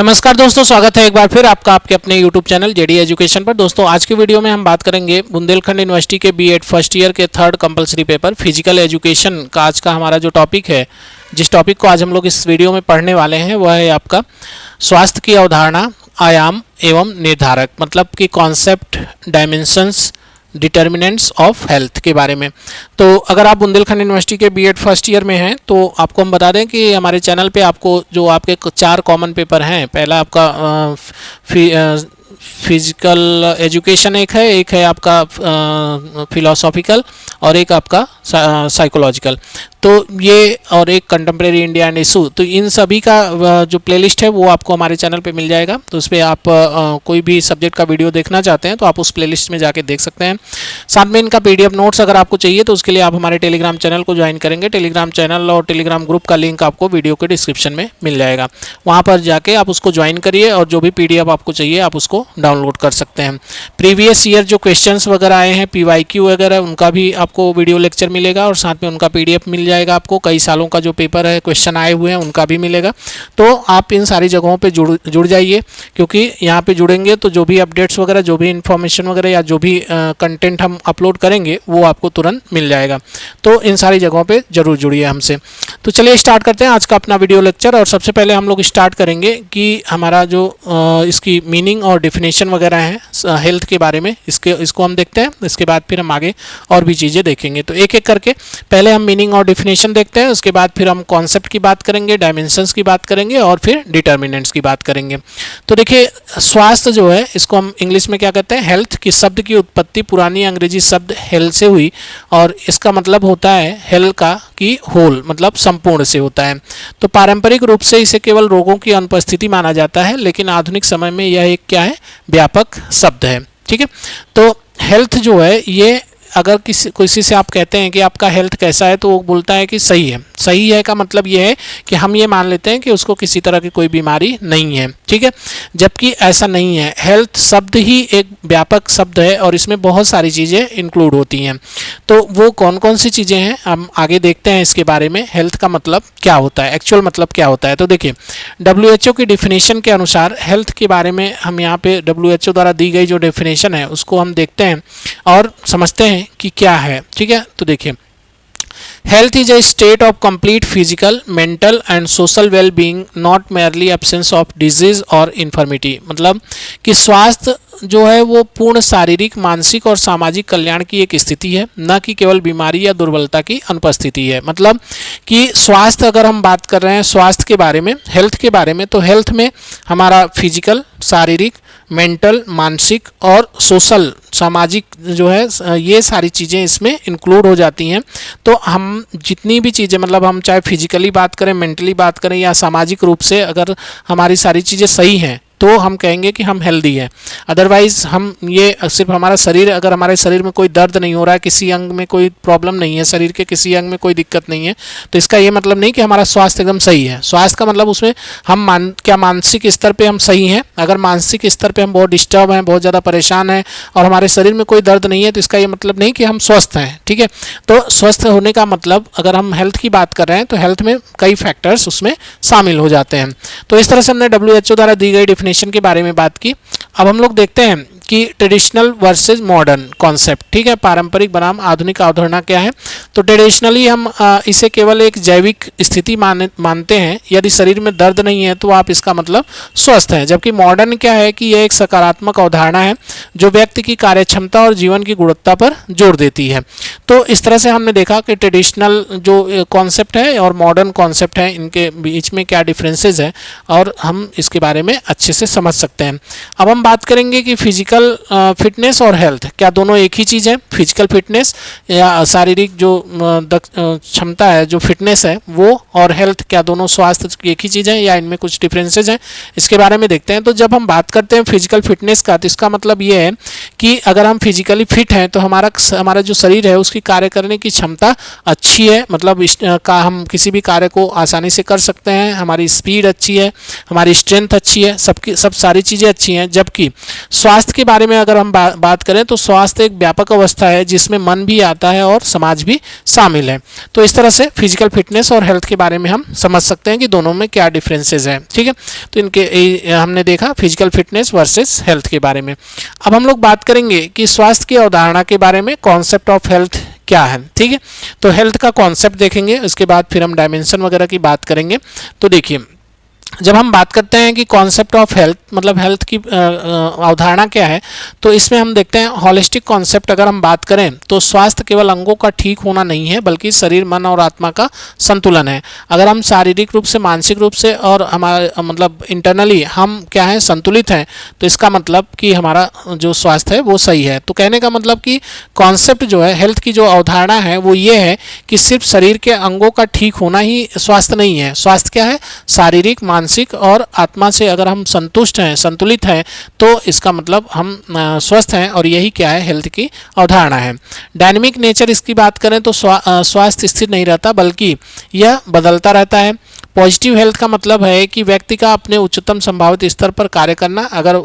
नमस्कार दोस्तों, स्वागत है एक बार फिर आपका आपके अपने YouTube चैनल जेडी एजुकेशन पर। दोस्तों आज की वीडियो में हम बात करेंगे बुंदेलखंड यूनिवर्सिटी के बीएड फर्स्ट ईयर के third compulsory paper physical education का। आज का हमारा जो टॉपिक है, जिस टॉपिक को आज हम लोग इस वीडियो में पढ़ने वाले हैं, वह है आपका स्वास्थ्य की अवधारणा, आयाम एवं निर्धारक, मतलब कि concept, dimensions, determinants of health के बारे में। तो अगर आप बुंदेलखंड यूनिवर्सिटी के बीएड फर्स्ट ईयर में हैं तो आपको हम बता दें कि हमारे चैनल पे आपको जो आपके 4 कॉमन पेपर हैं, पहला आपका फिजिकल एजुकेशन एक है आपका फिलोसॉफिकल और एक आपका साइकोलॉजिकल, तो ये और एक कंटेम्प्रेरी इंडिया एंड इशू। तो इन सभी का जो प्लेलिस्ट है वो आपको हमारे चैनल पे मिल जाएगा। तो उस पर आप कोई भी सब्जेक्ट का वीडियो देखना चाहते हैं तो आप उस प्लेलिस्ट में जाके देख सकते हैं। साथ में इनका पीडीएफ नोट्स अगर आपको चाहिए तो उसके लिए आप हमारे टेलीग्राम चैनल को ज्वाइन करेंगे। टेलीग्राम चैनल और टेलीग्राम ग्रुप का लिंक आपको वीडियो के डिस्क्रिप्शन में मिल जाएगा। वहाँ पर जाके आप उसको ज्वाइन करिए और जो भी पीडीएफ आपको चाहिए आप उसको डाउनलोड कर सकते हैं। प्रीवियस ईयर जो क्वेश्चंस वगैरह आए हैं, पीवाईक्यू वगैरह, उनका भी आपको वीडियो लेक्चर मिलेगा और साथ में उनका पीडीएफ मिल जाएगा। आपको कई सालों का जो पेपर है, क्वेश्चन आए हुए हैं, उनका भी मिलेगा। तो आप इन सारी जगहों पे जुड़ जाइए, क्योंकि यहाँ पे जुड़ेंगे तो जो भी अपडेट्स वगैरह, जो भी इन्फॉर्मेशन वगैरह या जो भी कंटेंट हम अपलोड करेंगे वो आपको तुरंत मिल जाएगा। तो इन सारी जगहों पे जरूर जुड़िए हमसे। तो चलिए स्टार्ट करते हैं आज का अपना वीडियो लेक्चर। और सबसे पहले हम लोग स्टार्ट करेंगे कि हमारा जो इसकी मीनिंग और डिफिनेशन वगैरह है हेल्थ के बारे में, इसको हम देखते हैं। इसके बाद फिर हम आगे और भी चीज़ें देखेंगे। तो एक एक करके पहले हम मीनिंग और डिफिनेशन देखते हैं, उसके बाद फिर हम कॉन्सेप्ट की बात करेंगे, डायमेंशंस की बात करेंगे और फिर डिटर्मिनेंट्स की बात करेंगे। तो देखिए, स्वास्थ्य जो है इसको हम इंग्लिश में क्या कहते हैं, हेल्थ। किस शब्द की उत्पत्ति पुरानी अंग्रेजी शब्द हेल्थ से हुई और इसका मतलब होता है हेल्थ का कि होल, मतलब संपूर्ण से होता है। तो पारंपरिक रूप से इसे केवल रोगों की अनुपस्थिति माना जाता है, लेकिन आधुनिक समय में यह एक क्या है, व्यापक शब्द है। ठीक है, तो हेल्थ जो है ये अगर किसी से आप कहते हैं कि आपका हेल्थ कैसा है तो वो बोलता है कि सही है। सही है का मतलब ये है कि हम ये मान लेते हैं कि उसको किसी तरह की कोई बीमारी नहीं है। ठीक है, जबकि ऐसा नहीं है। हेल्थ शब्द ही एक व्यापक शब्द है और इसमें बहुत सारी चीज़ें इंक्लूड होती हैं। तो वो कौन कौन सी चीज़ें हैं हम आगे देखते हैं इसके बारे में। हेल्थ का मतलब क्या होता है, एक्चुअल मतलब क्या होता है। तो देखिए, WHO की डिफिनेशन के अनुसार हेल्थ के बारे में हम यहाँ पे WHO द्वारा दी गई जो डेफिनेशन है उसको हम देखते हैं और समझते हैं कि क्या है। ठीक है, तो देखिए, health is a state of complete physical, mental and social well being, not merely absence of disease और इन्फर्मिटी। मतलब कि स्वास्थ्य जो है वो पूर्ण शारीरिक, मानसिक और सामाजिक कल्याण की एक स्थिति है, न कि केवल बीमारी या दुर्बलता की अनुपस्थिति है। मतलब कि स्वास्थ्य, अगर हम बात कर रहे हैं स्वास्थ्य के बारे में, हेल्थ के बारे में, तो हेल्थ में हमारा फिजिकल, शारीरिक, मेंटल, मानसिक और सोशल, सामाजिक जो है, ये सारी चीज़ें इसमें इंक्लूड हो जाती हैं। तो हम जितनी भी चीज़ें, मतलब हम चाहे फिजिकली बात करें, मेंटली बात करें या सामाजिक रूप से अगर हमारी सारी चीज़ें सही हैं तो हम कहेंगे कि हम हेल्दी हैं। अदरवाइज हम ये सिर्फ हमारा शरीर, अगर हमारे शरीर में कोई दर्द नहीं हो रहा है, किसी अंग में कोई प्रॉब्लम नहीं है, शरीर के किसी अंग में कोई दिक्कत नहीं है, तो इसका ये मतलब नहीं कि हमारा स्वास्थ्य एकदम सही है। स्वास्थ्य का मतलब उसमें हम क्या मानसिक स्तर पे हम सही हैं। अगर मानसिक स्तर पे हम बहुत डिस्टर्ब हैं, बहुत ज़्यादा परेशान हैं और हमारे शरीर में कोई दर्द नहीं है, तो इसका ये मतलब नहीं कि हम स्वस्थ हैं। ठीक है, तो स्वस्थ होने का मतलब, अगर हम हेल्थ की बात कर रहे हैं तो हेल्थ में कई फैक्टर्स उसमें शामिल हो जाते हैं। तो इस तरह से हमने WHO द्वारा दी गई डिफिनेशन के बारे में बात की। अब हम लोग देखते हैं कि ट्रेडिशनल वर्सेस मॉडर्न कॉन्सेप्ट। ठीक है, पारंपरिक बनाम आधुनिक अवधारणा क्या है। तो ट्रेडिशनली हम इसे केवल एक जैविक स्थिति मानते हैं। यदि शरीर में दर्द नहीं है तो आप इसका मतलब स्वस्थ हैं। जबकि मॉडर्न क्या है कि यह एक सकारात्मक अवधारणा है जो व्यक्ति की कार्यक्षमता और जीवन की गुणवत्ता पर जोर देती है। तो इस तरह से हमने देखा कि ट्रेडिशनल जो कॉन्सेप्ट है और मॉडर्न कॉन्सेप्ट है, इनके बीच में क्या डिफरेंसेस है और हम इसके बारे में अच्छे से समझ सकते हैं। अब हम बात करेंगे कि फिजिकल फिटनेस और हेल्थ क्या दोनों एक ही चीज़ है। फिजिकल फिटनेस या शारीरिक जो क्षमता है, जो फिटनेस है वो, और हेल्थ क्या दोनों स्वास्थ्य की एक ही चीज़ है या इनमें कुछ डिफरेंसेस हैं, इसके बारे में देखते हैं। तो जब हम बात करते हैं फिजिकल फिटनेस का, तो इसका मतलब ये है कि अगर हम फिजिकली फिट हैं तो हमारा जो शरीर है उसकी कार्य करने की क्षमता अच्छी है। मतलब हम किसी भी कार्य को आसानी से कर सकते हैं, हमारी स्पीड अच्छी है, हमारी स्ट्रेंथ अच्छी है, सब सारी चीज़ें अच्छी हैं। जबकि स्वास्थ्य के बारे में अगर हम बात करें तो स्वास्थ्य एक व्यापक अवस्था है जिसमें मन भी आता है और समाज भी शामिल है। तो इस तरह से फिजिकल फिटनेस और हेल्थ के बारे में हम समझ सकते हैं कि दोनों में क्या डिफरेंसेस हैं। ठीक है, तो इनके हमने देखा फिजिकल फिटनेस वर्सेस हेल्थ के बारे में। अब हम लोग बात करेंगे कि स्वास्थ्य की अवधारणा के बारे में, कॉन्सेप्ट ऑफ हेल्थ क्या है। ठीक है, तो हेल्थ का कॉन्सेप्ट देखेंगे, उसके बाद फिर हम डायमेंशन वगैरह की बात करेंगे। तो देखिए, जब हम बात करते हैं कि कॉन्सेप्ट ऑफ हेल्थ मतलब हेल्थ की अवधारणा क्या है, तो इसमें हम देखते हैं हॉलिस्टिक कॉन्सेप्ट अगर हम बात करें तो स्वास्थ्य केवल अंगों का ठीक होना नहीं है बल्कि शरीर, मन और आत्मा का संतुलन है। अगर हम शारीरिक रूप से, मानसिक रूप से और हमारे मतलब इंटरनली हम क्या है संतुलित हैं, तो इसका मतलब कि हमारा जो स्वास्थ्य है वो सही है। तो कहने का मतलब कि कॉन्सेप्ट जो है हेल्थ की जो अवधारणा है वो ये है कि सिर्फ शरीर के अंगों का ठीक होना ही स्वास्थ्य नहीं है। स्वास्थ्य क्या है? शारीरिक, मानसिक और आत्मा से अगर हम संतुष्ट हैं, संतुलित हैं, तो इसका मतलब हम स्वस्थ हैं, और यही क्या है हेल्थ की अवधारणा है। डायनेमिक नेचर इसकी बात करें तो स्वास्थ्य स्थिर नहीं रहता बल्कि यह बदलता रहता है। पॉजिटिव हेल्थ का मतलब है कि व्यक्ति का अपने उच्चतम संभावित स्तर पर कार्य करना। अगर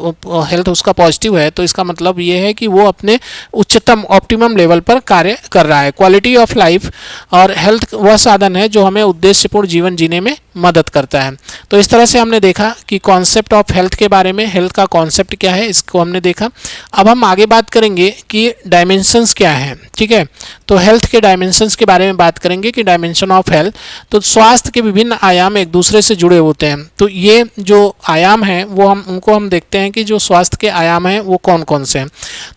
हेल्थ उसका पॉजिटिव है तो इसका मतलब ये है कि वो अपने उच्चतम ऑप्टिमम लेवल पर कार्य कर रहा है। क्वालिटी ऑफ लाइफ और हेल्थ वह साधन है जो हमें उद्देश्यपूर्ण जीवन जीने में मदद करता है। तो इस तरह से हमने देखा कि कॉन्सेप्ट ऑफ हेल्थ के बारे में, हेल्थ का कॉन्सेप्ट क्या है इसको हमने देखा। अब हम आगे बात करेंगे कि डायमेंशंस क्या हैं। ठीक है, तो हेल्थ के डायमेंशंस के बारे में बात करेंगे कि डायमेंशन ऑफ हेल्थ, तो स्वास्थ्य के विभिन्न आयाम एक दूसरे से जुड़े होते हैं। तो ये जो आयाम हैं वो उनको हम देखते हैं कि जो स्वास्थ्य के आयाम हैं वो कौन कौन से हैं।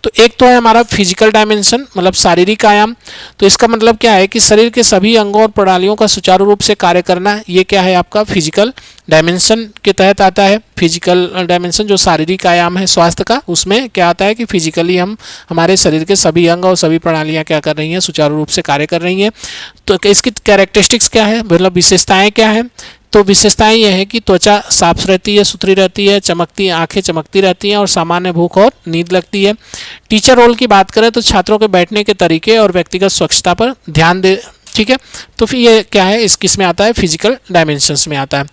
तो एक तो है हमारा फिजिकल डायमेंशन मतलब शारीरिक आयाम। तो इसका मतलब क्या है कि शरीर के सभी अंगों और प्रणालियों का सुचारू रूप से कार्य करना, ये क्या है आपका फिजिकल डायमेंशन के तहत आता है। फिजिकल डायमेंशन जो शारीरिक आयाम है स्वास्थ्य का, उसमें क्या आता है कि फिजिकली हम हमारे शरीर के सभी अंग और सभी प्रणालियां क्या कर रही हैं, सुचारू रूप से कार्य कर रही हैं। तो इसकी कैरेक्टरिस्टिक्स क्या है, मतलब विशेषताएं क्या है? तो विशेषताएं यह है कि त्वचा साफ रहती है, सुथरी रहती है, आंखें चमकती रहती हैं और सामान्य भूख और नींद लगती है। टीचर रोल की बात करें तो छात्रों के बैठने के तरीके और व्यक्तिगत स्वच्छता पर ध्यान दे। ठीक है, तो फिर ये क्या है इस किस में आता है, फिजिकल डायमेंशंस में आता है।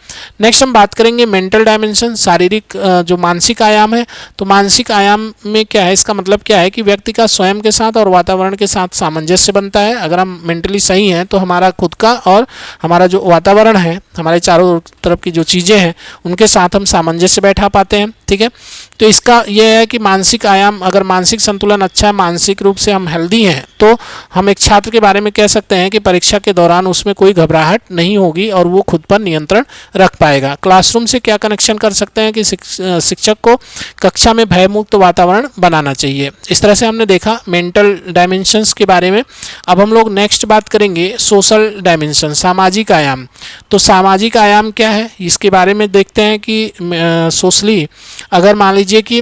नेक्स्ट हम बात करेंगे मेंटल डायमेंशन, शारीरिक जो मानसिक आयाम है। तो मानसिक आयाम में क्या है, इसका मतलब क्या है कि व्यक्ति का स्वयं के साथ और वातावरण के साथ सामंजस्य बनता है। अगर हम मेंटली सही हैं तो हमारा खुद का और हमारा जो वातावरण है, हमारे चारों तरफ की जो चीज़ें हैं उनके साथ हम सामंजस्य बैठा पाते हैं। ठीक है, तो इसका यह है कि मानसिक आयाम, अगर मानसिक संतुलन अच्छा है, मानसिक रूप से हम हेल्दी हैं, तो हम एक छात्र के बारे में कह सकते हैं कि परीक्षा के दौरान उसमें कोई घबराहट नहीं होगी और वो खुद पर नियंत्रण रख पाएगा। क्लासरूम से क्या कनेक्शन कर सकते हैं कि शिक्षक को कक्षा में भयमुक्त वातावरण बनाना चाहिए। इस तरह से हमने देखा मेंटल डायमेंशंस के बारे में। अब हम लोग नेक्स्ट बात करेंगे सोशल डायमेंशन, सामाजिक आयाम। तो सामाजिक आयाम क्या है इसके बारे में देखते हैं कि सोशली अगर मान लीजिए कि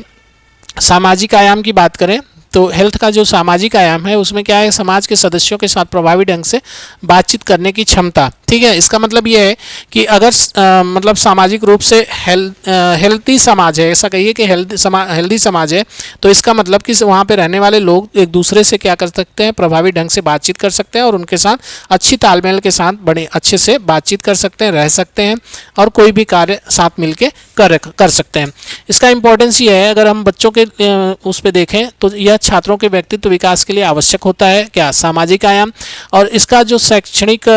सामाजिक आयाम की बात करें तो हेल्थ का जो सामाजिक आयाम है उसमें क्या है, समाज के सदस्यों के साथ प्रभावी ढंग से बातचीत करने की क्षमता। ठीक है, इसका मतलब ये है कि अगर मतलब सामाजिक रूप से हेल्दी समाज है, ऐसा कहिए कि हेल्दी समाज है, तो इसका मतलब कि वहाँ पे रहने वाले लोग एक दूसरे से क्या कर सकते हैं, प्रभावी ढंग से बातचीत कर सकते हैं और उनके साथ अच्छी तालमेल के साथ बड़े अच्छे से बातचीत कर सकते हैं, रह सकते हैं और कोई भी कार्य साथ मिल के कर सकते हैं। इसका इम्पोर्टेंस ये है, अगर हम बच्चों के उस पर देखें तो यह छात्रों के व्यक्तित्व विकास के लिए आवश्यक होता है क्या, सामाजिक आयाम। और इसका जो शैक्षणिक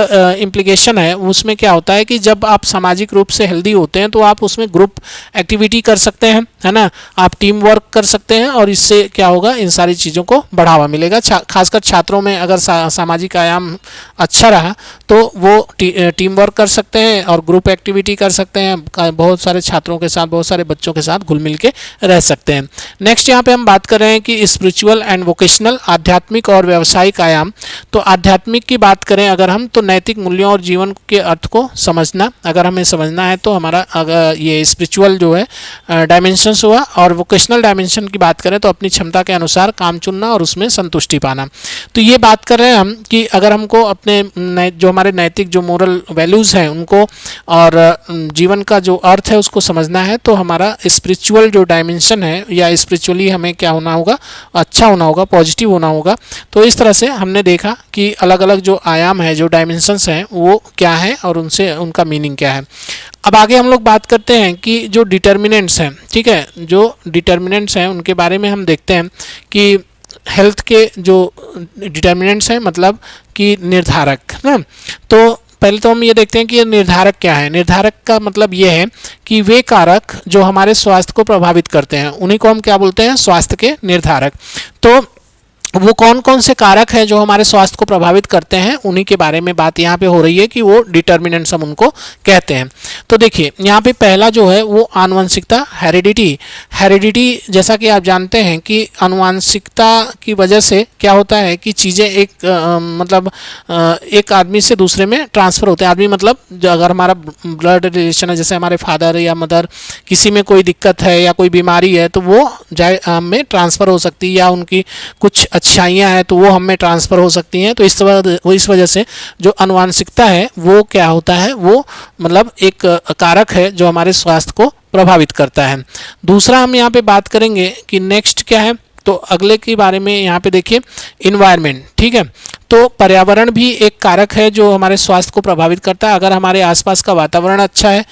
इम्प्लीकेशन है उसमें क्या होता है कि जब आप सामाजिक रूप से हेल्दी होते हैं तो आप उसमें ग्रुप एक्टिविटी कर सकते हैं, है ना, आप टीम वर्क कर सकते हैं और इससे क्या होगा, इन सारी चीज़ों को बढ़ावा मिलेगा। खासकर छात्रों में अगर सामाजिक आयाम अच्छा रहा तो वो टीम वर्क कर सकते हैं और ग्रुप एक्टिविटी कर सकते हैं, बहुत सारे छात्रों के साथ, बहुत सारे बच्चों के साथ घुल मिल के रह सकते हैं। नेक्स्ट यहाँ पे हम बात कर रहे हैं कि स्पिरिचुअल एंड वोकेशनल, आध्यात्मिक और व्यावसायिक आयाम। तो आध्यात्मिक की बात करें अगर हम, तो नैतिक मूल्यों और जीवन के अर्थ को समझना, अगर हमें समझना है तो हमारा अगर ये स्पिरिचुअल जो है डायमेंशंस हुआ। और वोकेशनल डायमेंशन की बात करें तो अपनी क्षमता के अनुसार काम चुनना और उसमें संतुष्टि पाना। तो ये बात कर रहे हैं हम कि अगर हमको अपने जो हमारे नैतिक जो मोरल वैल्यूज़ हैं उनको और जीवन का जो अर्थ है उसको समझना है, तो हमारा स्पिरिचुअल जो डायमेंशन है या स्पिरिचुअली हमें क्या होना होगा, अच्छा होना होगा, पॉजिटिव होना होगा। तो इस तरह से हमने देखा कि अलग अलग जो आयाम है, जो डायमेंशंस हैं, वो वो क्या है और उनसे उनका मीनिंग क्या है। अब आगे हम लोग बात करते हैं कि जो डिटर्मिनेंट्स हैं, ठीक है, जो डिटर्मिनेंट्स हैं उनके बारे में हम देखते हैं कि हेल्थ के जो डिटर्मिनेंट्स हैं मतलब कि निर्धारक ना। तो पहले तो हम ये देखते हैं कि निर्धारक क्या है। निर्धारक का मतलब ये है कि वे कारक जो हमारे स्वास्थ्य को प्रभावित करते हैं उन्हीं को हम क्या बोलते हैं, स्वास्थ्य के निर्धारक। तो वो कौन कौन से कारक हैं जो हमारे स्वास्थ्य को प्रभावित करते हैं, उन्हीं के बारे में बात यहाँ पे हो रही है कि वो डिटर्मिनेंट्स हम उनको कहते हैं। तो देखिए यहाँ पे पहला जो है वो आनुवंशिकता, हेरिडिटी। हेरिडिटी जैसा कि आप जानते हैं कि आनुवंशिकता की वजह से क्या होता है कि चीज़ें एक आदमी से दूसरे में ट्रांसफ़र होते हैं। आदमी मतलब अगर हमारा ब्लड रिलेशन है, जैसे हमारे फादर या मदर, किसी में कोई दिक्कत है या कोई बीमारी है तो वो में ट्रांसफ़र हो सकती है, या उनकी कुछ अच्छाइयाँ हैं तो वो हम में ट्रांसफ़र हो सकती हैं। तो इस वजह से जो आनुवंशिकता है वो क्या होता है, वो मतलब एक कारक है जो हमारे स्वास्थ्य को प्रभावित करता है। दूसरा हम यहाँ पे बात करेंगे कि नेक्स्ट क्या है, तो अगले के बारे में यहाँ पे देखिए इन्वायरमेंट, ठीक है। तो पर्यावरण भी एक कारक है जो हमारे स्वास्थ्य को प्रभावित करता है। अगर हमारे आसपास का वातावरण अच्छा है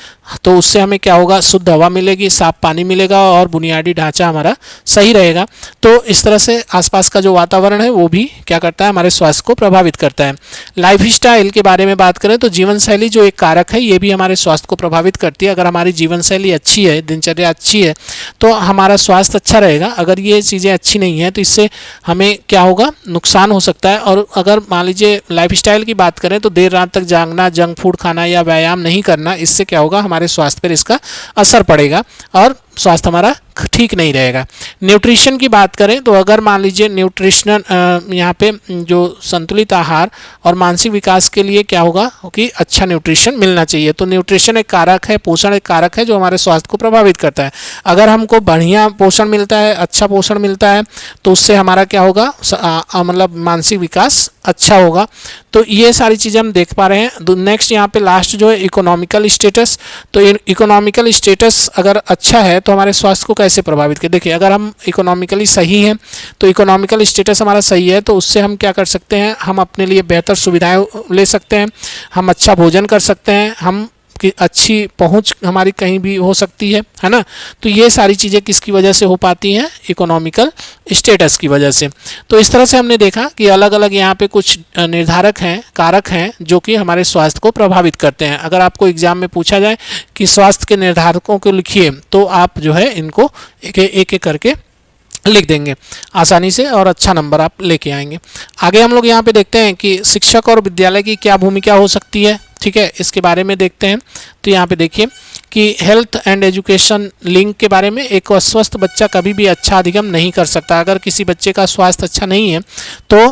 तो उससे हमें क्या होगा, शुद्ध हवा मिलेगी, साफ पानी मिलेगा और बुनियादी ढांचा हमारा सही रहेगा। तो इस तरह से आसपास का जो वातावरण है वो भी क्या करता है, हमारे स्वास्थ्य को प्रभावित करता है। लाइफ स्टाइल के बारे में बात करें तो जीवन शैली जो एक कारक है ये भी हमारे स्वास्थ्य को प्रभावित करती है। अगर हमारी जीवन शैली अच्छी है, दिनचर्या अच्छी है तो हमारा स्वास्थ्य अच्छा रहेगा। अगर ये चीज़ें अच्छी नहीं है तो इससे हमें क्या होगा, नुकसान हो सकता है। और अगर मान लीजिए लाइफ स्टाइल की बात करें तो देर रात तक जागना, जंक फूड खाना या व्यायाम नहीं करना, इससे क्या होगा, हमारे स्वास्थ्य पर इसका असर पड़ेगा और स्वास्थ्य हमारा ठीक नहीं रहेगा। न्यूट्रिशन की बात करें तो अगर मान लीजिए न्यूट्रिशनल यहाँ पे जो संतुलित आहार और मानसिक विकास के लिए क्या होगा कि अच्छा न्यूट्रिशन मिलना चाहिए। तो न्यूट्रिशन एक कारक है, पोषण एक कारक है जो हमारे स्वास्थ्य को प्रभावित करता है। अगर हमको बढ़िया पोषण मिलता है, अच्छा पोषण मिलता है तो उससे हमारा क्या होगा, मतलब मानसिक विकास अच्छा होगा। तो ये सारी चीज़ें हम देख पा रहे हैं। नेक्स्ट यहाँ पे लास्ट जो है इकोनॉमिकल स्टेटस। तो इकोनॉमिकल स्टेटस अगर अच्छा है तो हमारे स्वास्थ्य को कैसे प्रभावित करे, देखिए अगर हम इकोनॉमिकली सही हैं तो इकोनॉमिकल स्टेटस हमारा सही है तो उससे हम क्या कर सकते हैं, हम अपने लिए बेहतर सुविधाएं ले सकते हैं, हम अच्छा भोजन कर सकते हैं, हम कि अच्छी पहुंच हमारी कहीं भी हो सकती है ना। तो ये सारी चीज़ें किसकी वजह से हो पाती हैं, इकोनॉमिकल स्टेटस की वजह से। तो इस तरह से हमने देखा कि अलग अलग यहाँ पे कुछ निर्धारक हैं, कारक हैं जो कि हमारे स्वास्थ्य को प्रभावित करते हैं। अगर आपको एग्जाम में पूछा जाए कि स्वास्थ्य के निर्धारकों को लिखिए तो आप जो है इनको एक एक करके लिख देंगे आसानी से और अच्छा नंबर आप लेके आएंगे। आगे हम लोग यहाँ पे देखते हैं कि शिक्षक और विद्यालय की क्या भूमिका हो सकती है, ठीक है, इसके बारे में देखते हैं। तो यहाँ पे देखिए कि हेल्थ एंड एजुकेशन लिंक के बारे में, एक अस्वस्थ बच्चा कभी भी अच्छा अधिगम नहीं कर सकता। अगर किसी बच्चे का स्वास्थ्य अच्छा नहीं है तो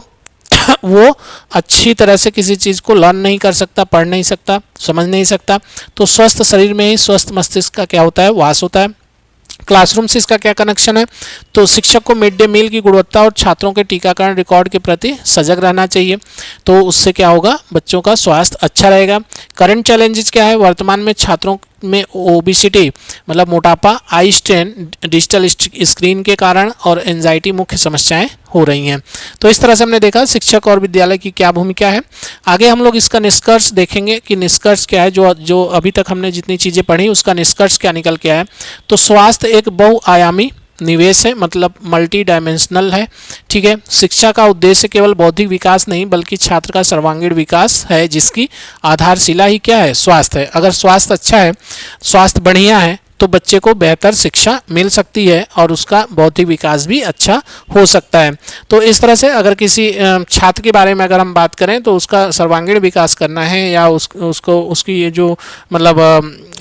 वो अच्छी तरह से किसी चीज़ को लर्न नहीं कर सकता, पढ़ नहीं सकता, समझ नहीं सकता। तो स्वस्थ शरीर में ही स्वस्थ मस्तिष्क का क्या होता है, वास होता है। क्लासरूम से इसका क्या कनेक्शन है, तो शिक्षक को मिड डे मील की गुणवत्ता और छात्रों के टीकाकरण रिकॉर्ड के प्रति सजग रहना चाहिए। तो उससे क्या होगा, बच्चों का स्वास्थ्य अच्छा रहेगा। करंट चैलेंजेस क्या है, वर्तमान में छात्रों में ओबिसिटी मतलब मोटापा, आई स्ट्रेन, डिजिटल स्क्रीन के कारण और एंजाइटी मुख्य समस्याएं हो रही हैं। तो इस तरह से हमने देखा शिक्षक और विद्यालय की क्या भूमिका है। आगे हम लोग इसका निष्कर्ष देखेंगे कि निष्कर्ष क्या है, जो अभी तक हमने जितनी चीज़ें पढ़ी उसका निष्कर्ष क्या निकल के आया। तो स्वास्थ्य एक बहुआयामी निवेश है, मतलब मल्टी डायमेंशनल है, ठीक है। शिक्षा का उद्देश्य केवल बौद्धिक विकास नहीं बल्कि छात्र का सर्वांगीण विकास है, जिसकी आधारशिला ही क्या है, स्वास्थ्य है। अगर स्वास्थ्य अच्छा है, स्वास्थ्य बढ़िया है तो बच्चे को बेहतर शिक्षा मिल सकती है और उसका बौद्धिक विकास भी अच्छा हो सकता है। तो इस तरह से अगर किसी छात्र के बारे में अगर हम बात करें तो उसका सर्वांगीण विकास करना है या उसको उसकी ये जो मतलब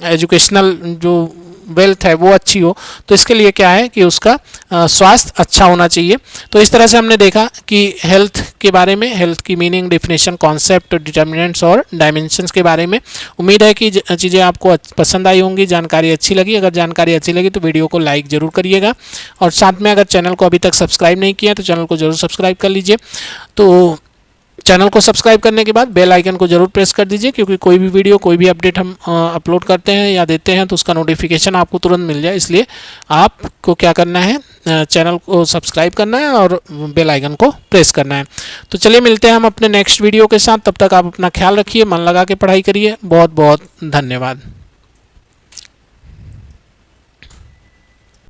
एजुकेशनल जो वेल्थ है वो अच्छी हो, तो इसके लिए क्या है कि उसका स्वास्थ्य अच्छा होना चाहिए। तो इस तरह से हमने देखा कि हेल्थ के बारे में, हेल्थ की मीनिंग, डेफिनेशन, कॉन्सेप्ट, डिटर्मिनेंट्स और डायमेंशंस के बारे में। उम्मीद है कि चीज़ें आपको पसंद आई होंगी, जानकारी अच्छी लगी। अगर जानकारी अच्छी लगी तो वीडियो को लाइक ज़रूर करिएगा और साथ में अगर चैनल को अभी तक सब्सक्राइब नहीं किया तो चैनल को ज़रूर सब्सक्राइब कर लीजिए। तो चैनल को सब्सक्राइब करने के बाद बेल आइकन को जरूर प्रेस कर दीजिए, क्योंकि कोई भी वीडियो, कोई भी अपडेट हम अपलोड करते हैं या देते हैं तो उसका नोटिफिकेशन आपको तुरंत मिल जाए। इसलिए आपको क्या करना है, चैनल को सब्सक्राइब करना है और बेल आइकन को प्रेस करना है। तो चलिए मिलते हैं हम अपने नेक्स्ट वीडियो के साथ। तब तक आप अपना ख्याल रखिए, मन लगा के पढ़ाई करिए। बहुत बहुत धन्यवाद।